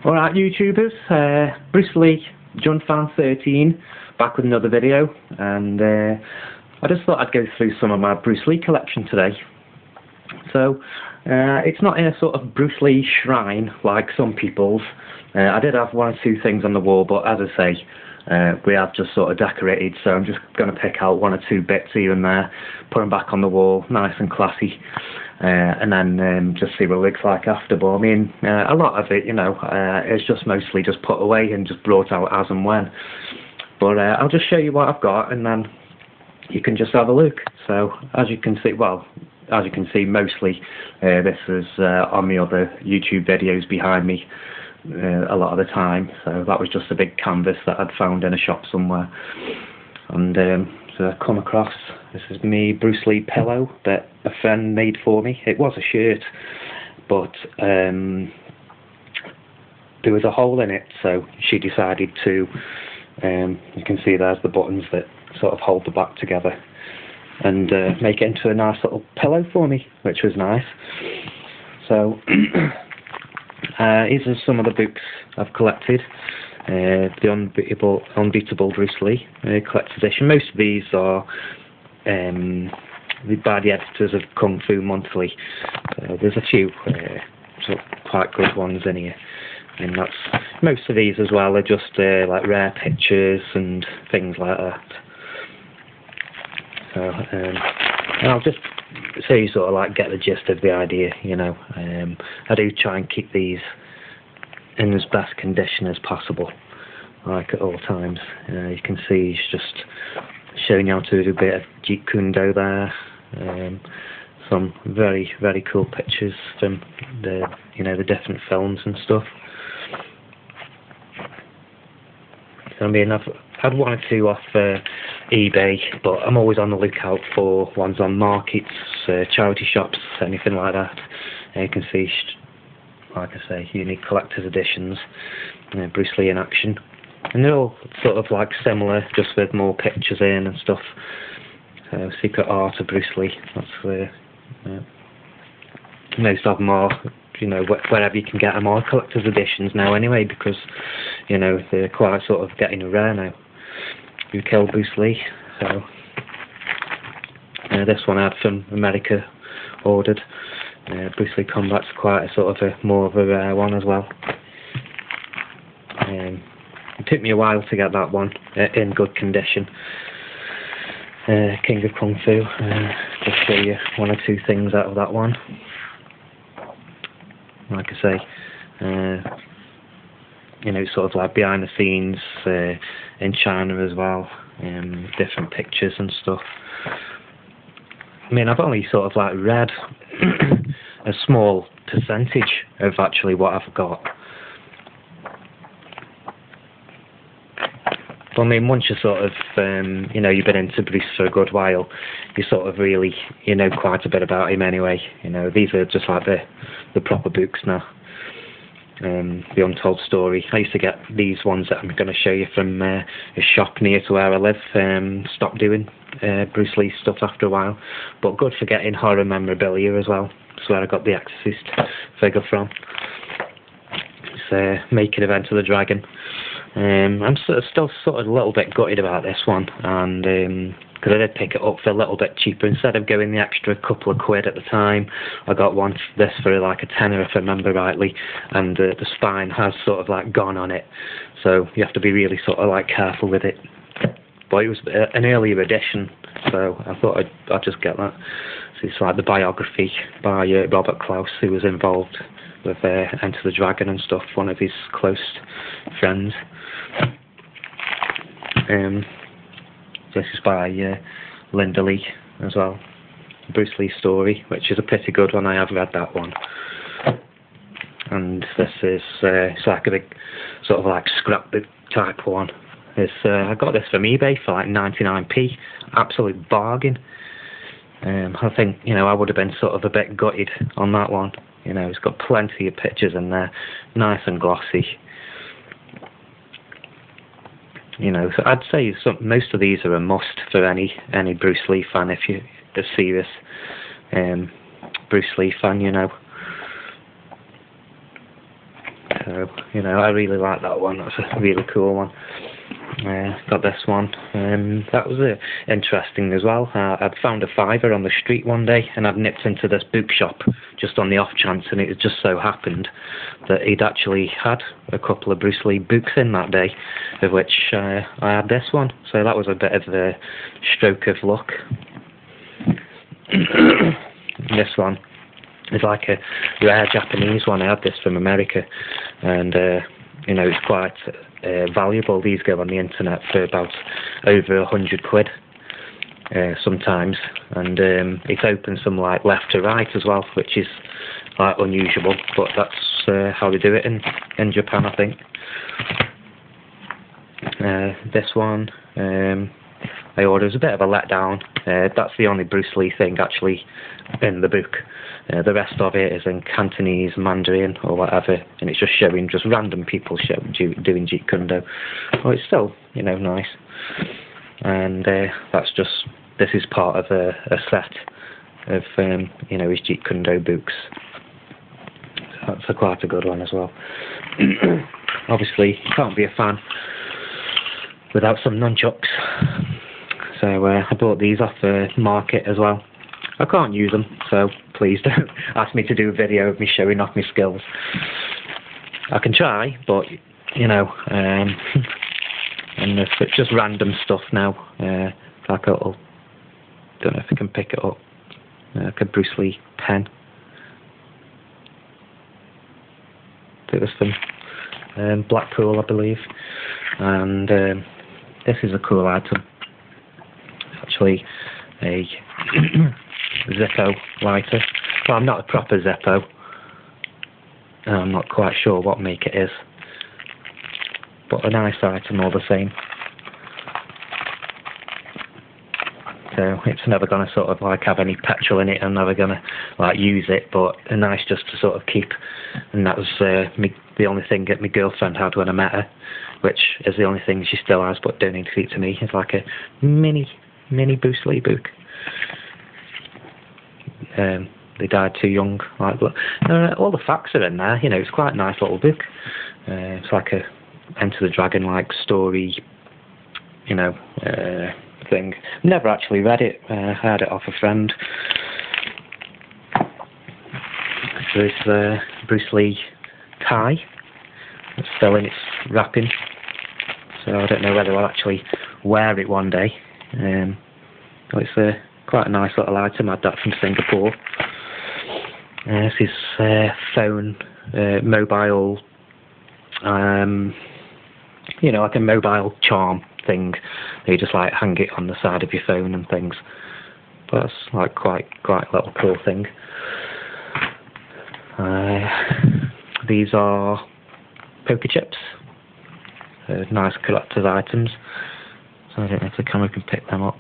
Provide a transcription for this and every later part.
Alright YouTubers, Bruce Lee, JohnFan13, back with another video, and I just thought I'd go through some of my Bruce Lee collection today. So, it's not in a sort of Bruce Lee shrine like some people's. I did have one or two things on the wall, but as I say, we have just sort of decorated, so I'm just going to pick out one or two bits here and there, put them back on the wall, nice and classy. And then just see what it looks like after. But I mean, a lot of it, you know, it's just mostly just put away and just brought out as and when. But I'll just show you what I've got, and then you can just have a look. So as you can see, well, as you can see, mostly this is on the other YouTube videos behind me a lot of the time. So that was just a big canvas that I'd found in a shop somewhere, and so I come across. This is me Bruce Lee pillow that a friend made for me. It was a shirt, but there was a hole in it, so she decided to, you can see there's the buttons that sort of hold the back together, and make it into a nice little pillow for me, which was nice. So these are some of the books I've collected. The Unbeatable Bruce Lee collector's edition. Most of these are by the editors of Kung Fu Monthly. There's a few sort of quite good ones in here, and that's most of these as well are just like rare pictures and things like that. So and I'll just so you sort of like get the gist of the idea, you know. I do try and keep these in as best condition as possible, like at all times. You can see he's just showing you how to do a bit of Jeet Kune Do there. Some very, very cool pictures from the, you know, the different films and stuff. I mean, I've had one or two off eBay, but I'm always on the lookout for ones on markets, charity shops, anything like that. You can see, like I say, unique collector's editions, Bruce Lee in action. And they're all sort of like similar, just with more pictures in and stuff. Secret Art of Bruce Lee, that's most of them are, you know, wherever you can get them are collector's editions now anyway, because, you know, they're quite sort of getting rare now. Who Killed Bruce Lee? So this one I had from America, ordered. Bruce Lee Combat's quite a sort of more of a rare one as well. It took me a while to get that one in good condition. King of Kung Fu. Just show you one or two things out of that one. Like I say, you know, sort of like behind the scenes in China as well, different pictures and stuff. I mean, I've only sort of like read a small percentage of actually what I've got. But, I mean, once you're sort of, you know, you've been into Bruce for a good while, you sort of really, you know, quite a bit about him anyway. You know, these are just like the proper books now. The Untold Story. I used to get these ones that I'm going to show you from a shop near to where I live. Stopped doing Bruce Lee stuff after a while, but good for getting horror memorabilia as well. That's where I got the Exorcist figure from. It's Making of Enter the Dragon. I'm still sort of a little bit gutted about this one, and because I did pick it up for a little bit cheaper. Instead of going the extra couple of quid at the time, I got this for like a tenner if I remember rightly, and the spine has sort of like gone on it, so you have to be really sort of like careful with it. But it was an earlier edition, so I thought I'd just get that. So it's like the biography by Robert Klaus, who was involved with Enter the Dragon and stuff, one of his close friends. This is by Linda Lee as well. Bruce Lee Story, which is a pretty good one. I have read that one. And this is it's like a big sort of like scrapbook type one. I got this from eBay for like 99p, absolute bargain. I think, you know, I would have been sort of a bit gutted on that one. You know, it's got plenty of pictures in there, nice and glossy. You know, so I'd say most of these are a must for any Bruce Lee fan, if you're a serious Bruce Lee fan, you know. So, you know, I really like that one. That's a really cool one. Got this one. That was interesting as well. I'd found a fiver on the street one day, and I'd nipped into this book shop just on the off chance, and it just so happened that he'd actually had a couple of Bruce Lee books in that day, of which I had this one. So that was a bit of a stroke of luck. This one is like a rare Japanese one. I had this from America, and you know, it's quite valuable. These go on the internet for about over £100 sometimes, and it's open some like left to right as well, which is like unusual, but that's how they do it in Japan, I think. This one I ordered was a bit of a letdown. That's the only Bruce Lee thing actually in the book. The rest of it is in Cantonese, Mandarin, or whatever, and it's just showing just random people doing Jeet Kune Do. Well, it's still, you know, nice. And this is part of a set of, you know, his Jeet Kune Do books. So that's quite a good one as well. Obviously, you can't be a fan without some nunchucks. So I bought these off the market as well. I can't use them, so please don't ask me to do a video of me showing off my skills. I can try, but, you know, and if it's just random stuff now, like a little, don't know if I can pick it up, like a Bruce Lee pen. I think this from Blackpool, I believe. And this is a cool item. It's actually a Zippo lighter. Well, I'm not a proper Zippo. I'm not quite sure what make it is, but a nice item all the same. So it's never going to sort of like have any petrol in it. I'm never going to like use it, but a nice just to sort of keep. And that was the only thing that my girlfriend had when I met her, which is the only thing she still has, but don't need to keep to me. It's like a mini Bruce Lee book. They died too young. Like, all the facts are in there. You know, it's quite a nice little book. It's like a Enter the Dragon like story, you know, thing. Never actually read it. I had it off a friend. There's Bruce Lee tie. It's still in its wrapping, so I don't know whether I'll actually wear it one day. But it's quite a nice little item. I had that from Singapore. This is phone, mobile, you know, like a mobile charm thing. You just like hang it on the side of your phone and things. But that's like quite a little cool thing. These are poker chips. Nice collector's items. So I don't know if the camera can pick them up.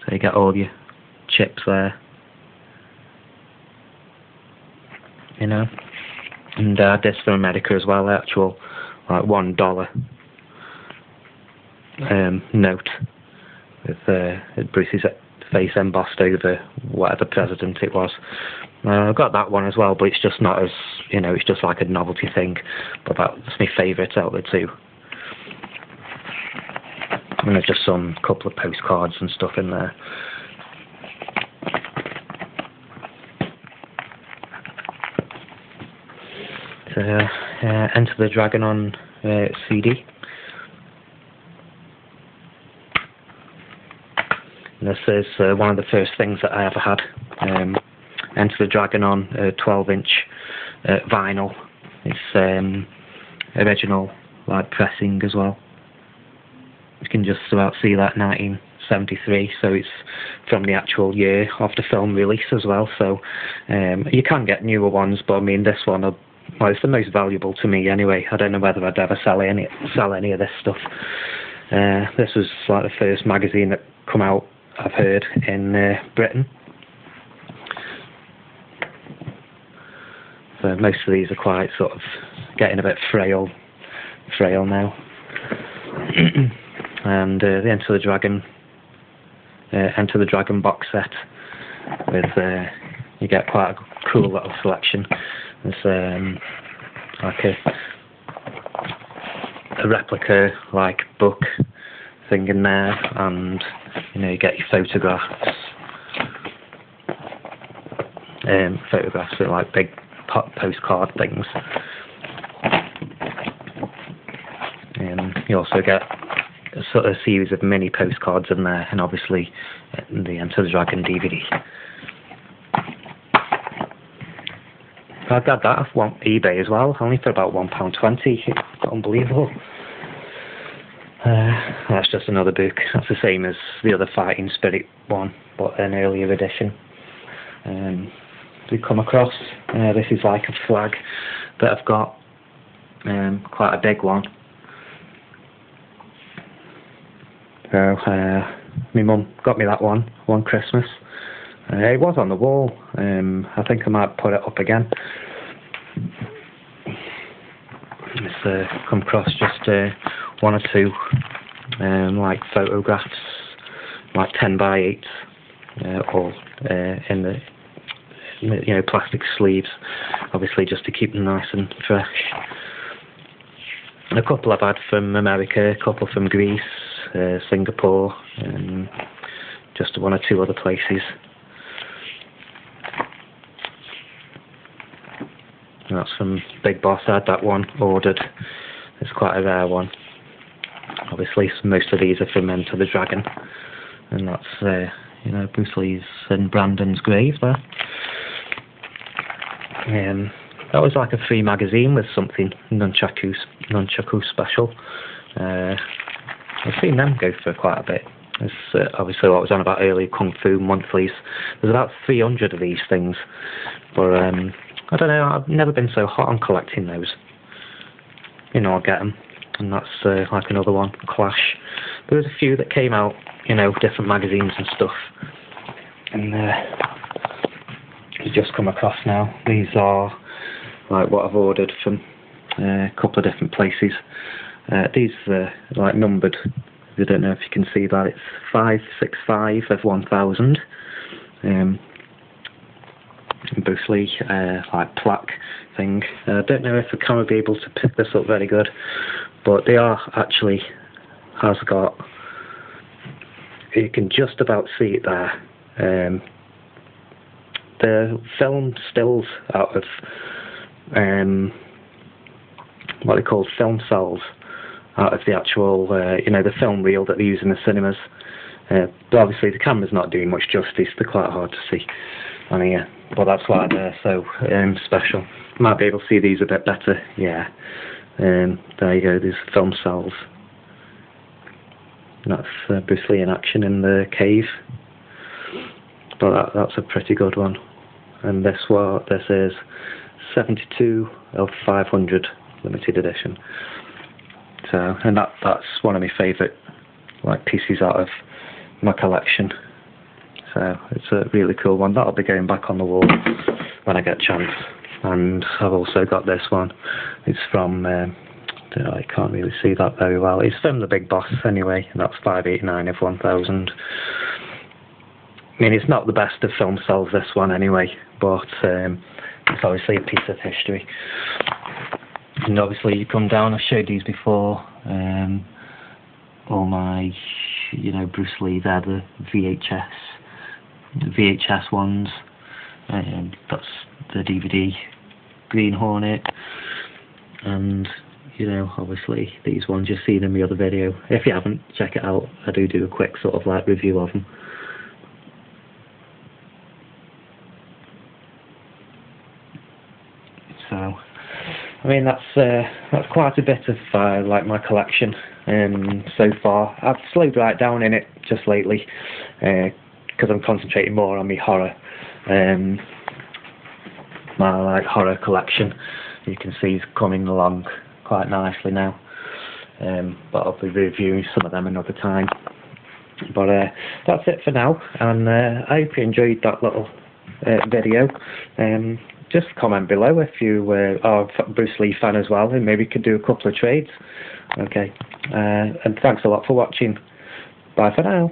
So you get all your chips there, you know. And this from America as well, the actual like $1 note with Bruce's face embossed over whatever president it was. I've got that one as well, but it's just not as, you know, it's just like a novelty thing. But that's my favourite out of the two. And there's just some couple of postcards and stuff in there. So, Enter the Dragon on CD. And this is one of the first things that I ever had. Enter the Dragon on 12-inch vinyl. It's original like pressing as well. You can just about see that 1973, so it's from the actual year of the film release as well. So you can get newer ones, but I mean this one, well, it's the most valuable to me anyway. I don't know whether I'd ever sell any of this stuff. This was like the first magazine that come out, I've heard, in Britain. So most of these are quite sort of getting a bit frail now. And the Enter the Dragon box set with you get quite a cool little selection There's like a replica like book thing in there, and you get your photographs. Photographs are like big postcard things. You also get a sort of series of mini postcards in there, and obviously the Enter the Dragon DVD. I got that off eBay as well, only for about £1.20. It's unbelievable. That's just another book. That's the same as the other Fighting Spirit one, but an earlier edition. We come across, this is like a flag that I've got, quite a big one. So, my mum got me that one Christmas. It was on the wall. I think I might put it up again. It's come across just one or two like photographs, like 10 by 8, all in the plastic sleeves, obviously just to keep them nice and fresh. A couple I've had from America, a couple from Greece, Singapore, just one or two other places. And that's from Big Boss. I had that one ordered. It's quite a rare one. Obviously, most of these are from Enter the Dragon, and that's Bruce Lee's and Brandon's grave there. That was like a free magazine with something, Nunchaku special. I've seen them go for quite a bit. It's obviously what I was on about earlier, Kung Fu monthlies. There's about 300 of these things, but I don't know, I've never been so hot on collecting those. I'll get them, and that's like another one, Clash. There was a few that came out, different magazines and stuff, and you just come across now. These are like what I've ordered from a couple of different places. These are like numbered. I don't know if you can see that. It's 565 of 1000. Bruce Lee like plaque thing. I don't know if the camera will be able to pick this up very good, but they are actually has got. You can just about see it there. The film stills out of what they call film cells out of the actual, the film reel that they use in the cinemas. But obviously the camera's not doing much justice. They're quite hard to see on here, but that's why they're so special. Might be able to see these a bit better. Yeah, there you go. These film cells. That's Bruce Lee in action in the cave. But that's a pretty good one. And this is 72 of 500 limited edition. So, and that's one of my favourite pieces out of my collection. So it's a really cool one. That'll be going back on the wall when I get a chance. And I've also got this one. It's from I can't really see that very well. It's from the Big Boss anyway, and that's 589 of 1000. I mean, it's not the best of film cells, this one anyway, but it's obviously a piece of history. And obviously you come down, I've showed these before, all my, Bruce Lee, they're the VHS ones, that's the DVD, Green Hornet, and, obviously these ones, you've seen in the other video. If you haven't, check it out. I do a quick sort of review of them. So, I mean, that's quite a bit of my collection so far. I've slowed right down in it just lately because I'm concentrating more on my horror, my horror collection. You can see it's coming along quite nicely now, but I'll be reviewing some of them another time. But that's it for now, and I hope you enjoyed that little video. Just comment below if you are a Bruce Lee fan as well, and maybe could do a couple of trades. Okay, and thanks a lot for watching. Bye for now.